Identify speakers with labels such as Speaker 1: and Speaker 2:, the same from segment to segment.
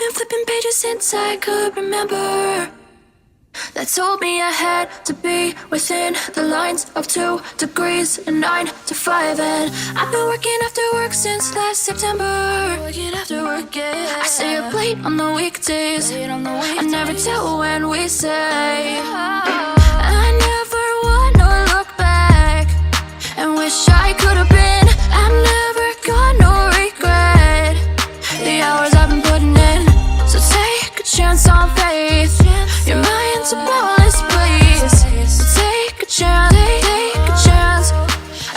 Speaker 1: been flipping pages since I could remember, that told me I had to be within the lines of 2 degrees and 9 to 5. And I've been working after work since last September. Working after work, yeah. I stay up late on the weekdays. I never tell when we say. I never wanna look back and wish I could have been. I've never got no regret the hours I've been putting in. So take a chance on faith. Your mind's a boundless place. So take a chance,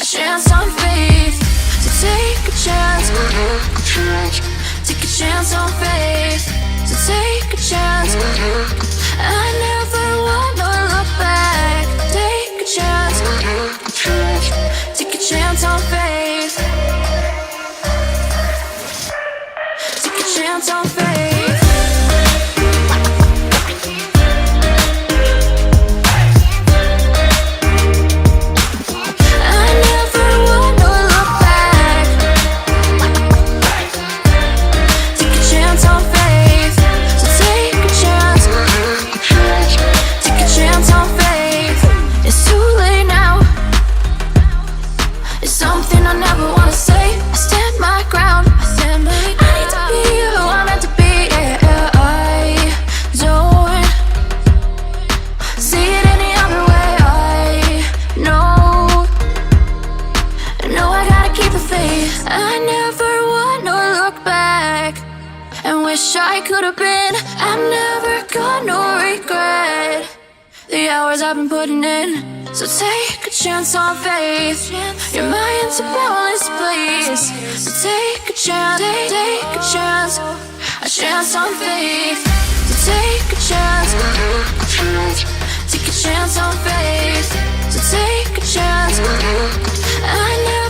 Speaker 1: a chance on faith. So take a chance, take a chance on faith. So take a chance. I never wanna look back. Take a chance, take a chance on faith. Take a chance on faith. I could have been. I've never got no regret the hours I've been putting in. So take a chance on faith. Your mind's a boundless place. So take a chance, take a chance, a chance on faith. So take a chance, take a chance on faith. So take a chance. I never